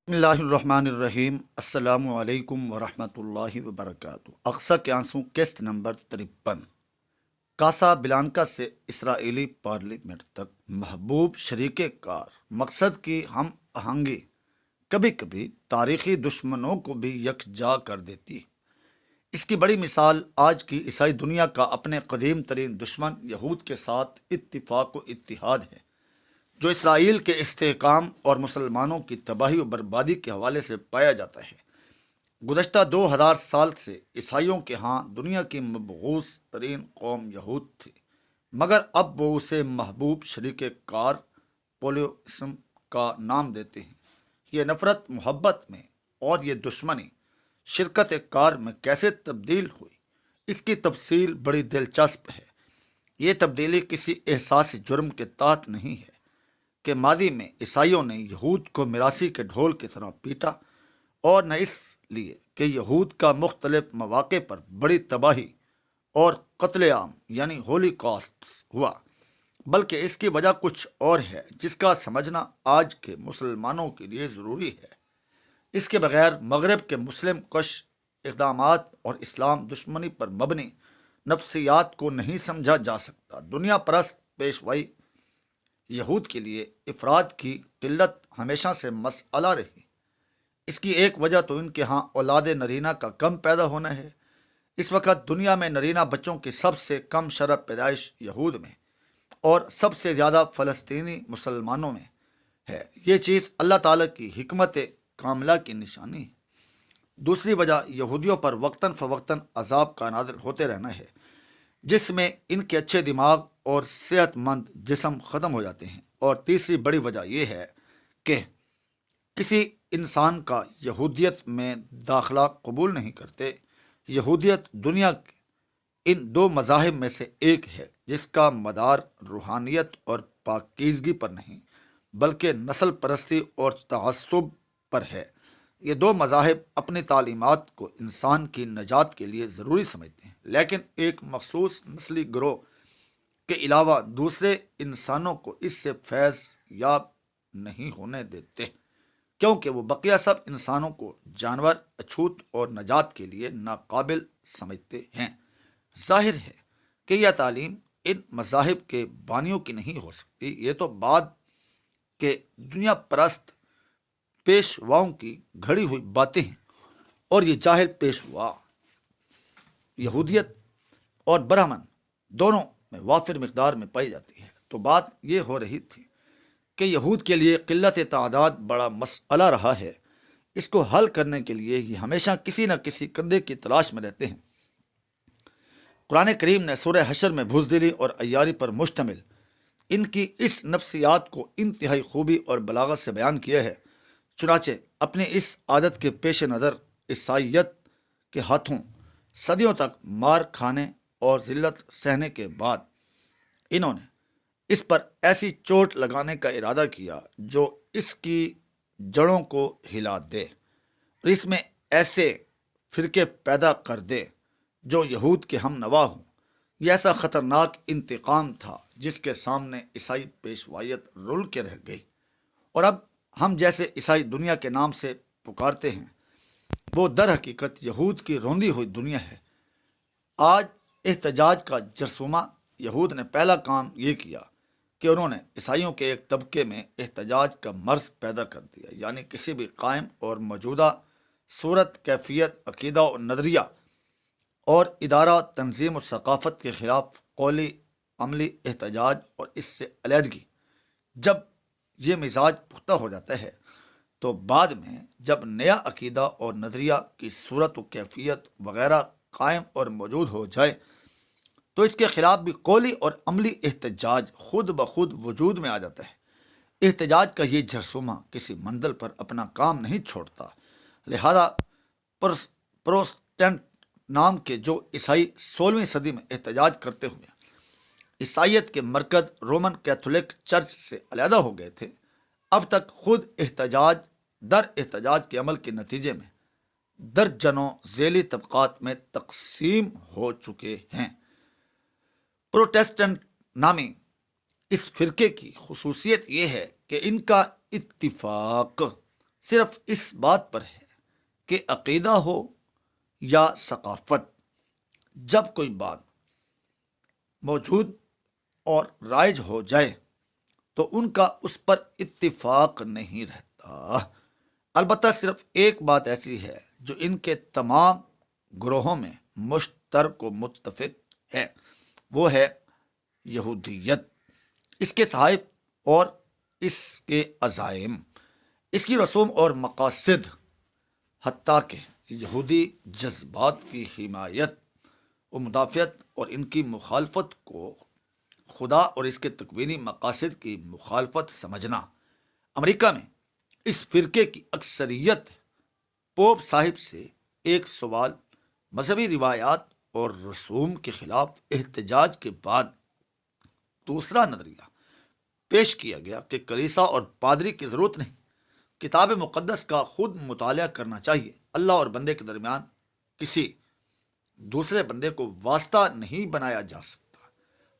بسم اللہ الرحمن الرحیم۔ السلام علیکم ورحمۃ اللہ وبرکاتہ۔ اقصی کے آنسو قسط نمبر 53۔ کاسا بلانکا سے اسرائیلی پارلیمنٹ تک محبوب شریک کار مقصد کی ہم آہنگی کبھی کبھی تاریخی دشمنوں کو بھی یکجا کر دیتی ہے۔ اس کی بڑی مثال آج کی عیسائی دنیا کا اپنے قدیم ترین دشمن یہود کے ساتھ اتفاق و اتحاد ہے، جو اسرائیل کے استحکام اور مسلمانوں کی تباہی و بربادی کے حوالے سے پایا جاتا ہے۔ گزشتہ 2000 سال سے عیسائیوں کے ہاں دنیا کی مبغوث ترین قوم یہود تھی، مگر اب وہ اسے محبوب شریک کار پولیسم کا نام دیتے ہیں۔ یہ نفرت محبت میں اور یہ دشمنی شرکت کار میں کیسے تبدیل ہوئی، اس کی تفصیل بڑی دلچسپ ہے۔ یہ تبدیلی کسی احساس جرم کے تحت نہیں ہے کہ ماضی میں عیسائیوں نے یہود کو میراثی کے ڈھول کی طرح پیٹا، اور نہ اس لیے کہ یہود کا مختلف مواقع پر بڑی تباہی اور قتل عام یعنی ہولی کاسٹ ہوا، بلکہ اس کی وجہ کچھ اور ہے جس کا سمجھنا آج کے مسلمانوں کے لیے ضروری ہے۔ اس کے بغیر مغرب کے مسلم کش اقدامات اور اسلام دشمنی پر مبنی نفسیات کو نہیں سمجھا جا سکتا۔ دنیا پرست پیشوائی یہود کے لیے افراد کی قلت ہمیشہ سے مسئلہ رہی۔ اس کی ایک وجہ تو ان کے ہاں اولاد نرینہ کا کم پیدا ہونا ہے۔ اس وقت دنیا میں نرینہ بچوں کی سب سے کم شرح پیدائش یہود میں اور سب سے زیادہ فلسطینی مسلمانوں میں ہے۔ یہ چیز اللہ تعالیٰ کی حکمت کاملہ کی نشانی ہے۔ دوسری وجہ یہودیوں پر وقتاً فوقتاً عذاب کا نازل ہوتے رہنا ہے، جس میں ان کے اچھے دماغ اور صحت مند جسم ختم ہو جاتے ہیں۔ اور تیسری بڑی وجہ یہ ہے کہ کسی انسان کا یہودیت میں داخلہ قبول نہیں کرتے۔ یہودیت دنیا کے ان دو مذاہب میں سے ایک ہے جس کا مدار روحانیت اور پاکیزگی پر نہیں بلکہ نسل پرستی اور تعصب پر ہے۔ یہ دو مذاہب اپنی تعلیمات کو انسان کی نجات کے لیے ضروری سمجھتے ہیں، لیکن ایک مخصوص نسلی گروہ کے علاوہ دوسرے انسانوں کو اس سے فیض یاب نہیں ہونے دیتے، کیونکہ وہ بقیہ سب انسانوں کو جانور، اچھوت اور نجات کے لیے ناقابل سمجھتے ہیں۔ ظاہر ہے کہ یہ تعلیم ان مذاہب کے بانیوں کی نہیں ہو سکتی، یہ تو بعد کے دنیا پرست پیشواؤں کی گھڑی ہوئی باتیں ہیں، اور یہ جاہل پیشوا یہودیت اور برہمن دونوں میں وافر مقدار میں پائی جاتی ہے۔ تو بات یہ ہو رہی تھی کہ یہود کے لیے قلت تعداد بڑا مسئلہ رہا ہے۔ اس کو حل کرنے کے لیے یہ ہمیشہ کسی نہ کسی کندھے کی تلاش میں رہتے ہیں۔ قرآن کریم نے سورہ حشر میں بزدلی اور عیاری پر مشتمل ان کی اس نفسیات کو انتہائی خوبی اور بلاغت سے بیان کیا ہے۔ چنانچہ اپنی اس عادت کے پیش نظر عیسائیت کے ہاتھوں صدیوں تک مار کھانے اور ذلت سہنے کے بعد انہوں نے اس پر ایسی چوٹ لگانے کا ارادہ کیا جو اس کی جڑوں کو ہلا دے اور اس میں ایسے فرقے پیدا کر دے جو یہود کے ہم نوا ہوں۔ یہ ایسا خطرناک انتقام تھا جس کے سامنے عیسائی پیشوائیت رول کے رہ گئی، اور اب ہم جیسے عیسائی دنیا کے نام سے پکارتے ہیں، وہ در حقیقت یہود کی روندی ہوئی دنیا ہے۔ آج احتجاج کا جرثومہ یہود نے پہلا کام یہ کیا کہ انہوں نے عیسائیوں کے ایک طبقے میں احتجاج کا مرض پیدا کر دیا، یعنی کسی بھی قائم اور موجودہ صورت، کیفیت، عقیدہ و نظریہ اور ادارہ، تنظیم و ثقافت کے خلاف قولی عملی احتجاج اور اس سے علیحدگی۔ جب یہ مزاج پختہ ہو جاتا ہے تو بعد میں جب نیا عقیدہ اور نظریہ کی صورت و کیفیت وغیرہ قائم اور موجود ہو جائے تو اس کے خلاف بھی قولی اور عملی احتجاج خود بخود وجود میں آ جاتا ہے۔ احتجاج کا یہ جرثومہ کسی منزل پر اپنا کام نہیں چھوڑتا، لہذا پروٹسٹنٹ نام کے جو عیسائی 16ویں صدی میں احتجاج کرتے ہوئے عیسائیت کے مرکز رومن کیتھولک چرچ سے علیحدہ ہو گئے تھے، اب تک خود احتجاج در احتجاج کے عمل کے نتیجے میں درجنوں ذیلی طبقات میں تقسیم ہو چکے ہیں۔ پروٹسٹنٹ نامی اس فرقے کی خصوصیت یہ ہے کہ ان کا اتفاق صرف اس بات پر ہے کہ عقیدہ ہو یا ثقافت، جب کوئی بات موجود اور رائج ہو جائے تو ان کا اس پر اتفاق نہیں رہتا۔ البتہ صرف ایک بات ایسی ہے جو ان کے تمام گروہوں میں مشترک و متفق ہے، وہ ہے یہودیت، اس کے صحائف اور اس کے عزائم، اس کی رسوم اور مقاصد، حتیٰ کہ یہودی جذبات کی حمایت و مدافعت اور ان کی مخالفت کو خدا اور اس کے تکوینی مقاصد کی مخالفت سمجھنا۔ امریکہ میں اس فرقے کی اکثریت پوپ صاحب سے ایک سوال مذہبی روایات اور رسوم کے خلاف احتجاج کے بعد دوسرا نظریہ پیش کیا گیا کہ کلیسا اور پادری کی ضرورت نہیں، کتاب مقدس کا خود مطالعہ کرنا چاہیے۔ اللہ اور بندے کے درمیان کسی دوسرے بندے کو واسطہ نہیں بنایا جا سکتا۔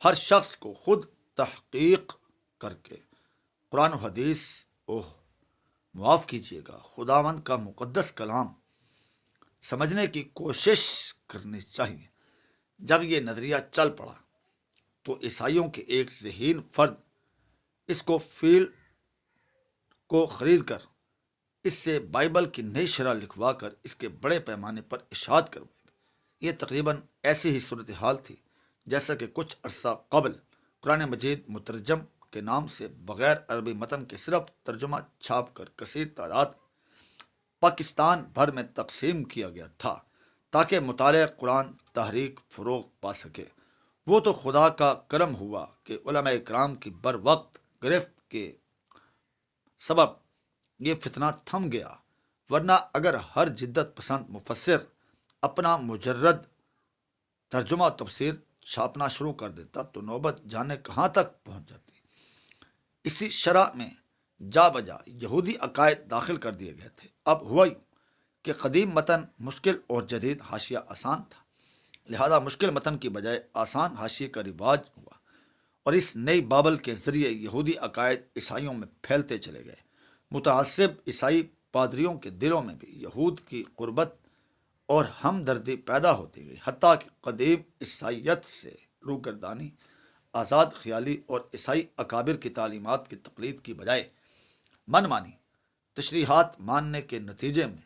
ہر شخص کو خود تحقیق کر کے قرآن و حدیث معاف کیجیے گا، خداوند کا مقدس کلام سمجھنے کی کوشش کرنی چاہیے۔ جب یہ نظریہ چل پڑا تو عیسائیوں کے ایک ذہین فرد اس کو فیل کو خرید کر اس سے بائبل کی نئی شرح لکھوا کر اس کے بڑے پیمانے پر اشاعت کروائے گی۔ یہ تقریباً ایسی ہی صورتحال تھی جیسا کہ کچھ عرصہ قبل قرآن مجید مترجم کے نام سے بغیر عربی متن کے صرف ترجمہ چھاپ کر کثیر تعداد پاکستان بھر میں تقسیم کیا گیا تھا تاکہ مطالعہ قرآن تحریک فروغ پا سکے۔ وہ تو خدا کا کرم ہوا کہ علماء کرام کی بر وقت گرفت کے سبب یہ فتنہ تھم گیا، ورنہ اگر ہر جدت پسند مفسر اپنا مجرد ترجمہ و تفسیر چھاپنا شروع کر دیتا تو نوبت جانے کہاں تک پہنچ جاتی۔ اسی شرح میں جا بجا یہودی عقائد داخل کر دیے گئے تھے۔ اب ہوا یوں کہ قدیم متن مشکل اور جدید حاشیہ آسان تھا، لہذا مشکل متن کی بجائے آسان حاشیے کا رواج ہوا، اور اس نئی بابل کے ذریعے یہودی عقائد عیسائیوں میں پھیلتے چلے گئے۔ متعصب عیسائی پادریوں کے دلوں میں بھی یہود کی قربت اور ہمدردی پیدا ہوتی گئی، حتیٰ کہ قدیم عیسائیت سے روگردانی، آزاد خیالی اور عیسائی اکابر کی تعلیمات کی تقلید کی بجائے من مانی تشریحات ماننے کے نتیجے میں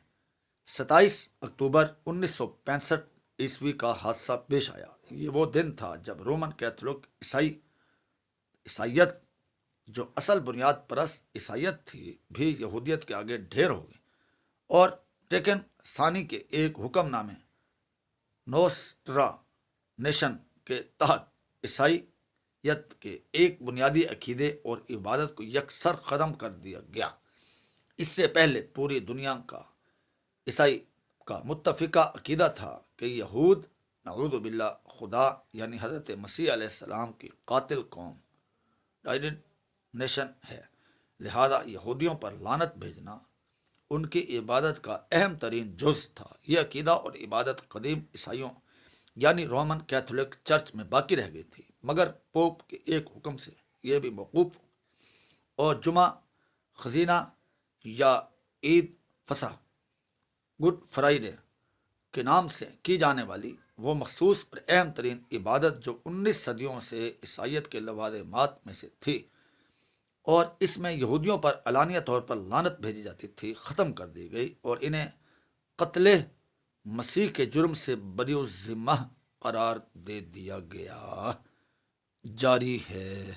27 اکتوبر 1965 عیسوی کا حادثہ پیش آیا۔ یہ وہ دن تھا جب رومن کیتھولک عیسائیت جو اصل بنیاد پرست عیسائیت تھی بھی یہودیت کے آگے ڈھیر ہو گئی، اور ٹیکن ثانی کے ایک حکم نامے نوسٹرا نیشن کے تحت عیسائیت کے ایک بنیادی عقیدے اور عبادت کو یکسر ختم کر دیا گیا۔ اس سے پہلے پوری دنیا کا عیسائی کا متفقہ عقیدہ تھا کہ یہود نعوذ باللہ خدا یعنی حضرت مسیح علیہ السلام کی قاتل قوم نیشن ہے، لہذا یہودیوں پر لعنت بھیجنا ان کی عبادت کا اہم ترین جز تھا۔ یہ عقیدہ اور عبادت قدیم عیسائیوں یعنی رومن کیتھولک چرچ میں باقی رہ گئی تھی، مگر پوپ کے ایک حکم سے یہ بھی موقوف اور جمعہ خزینہ یا عید فصح گڈ فرائیڈے کے نام سے کی جانے والی وہ مخصوص اور اہم ترین عبادت جو 19 صدیوں سے عیسائیت کے لوازمات میں سے تھی اور اس میں یہودیوں پر علانیہ طور پر لعنت بھیجی جاتی تھی، ختم کر دی گئی اور انہیں قتل مسیح کے جرم سے بری ذمہ قرار دے دیا گیا۔ جاری ہے۔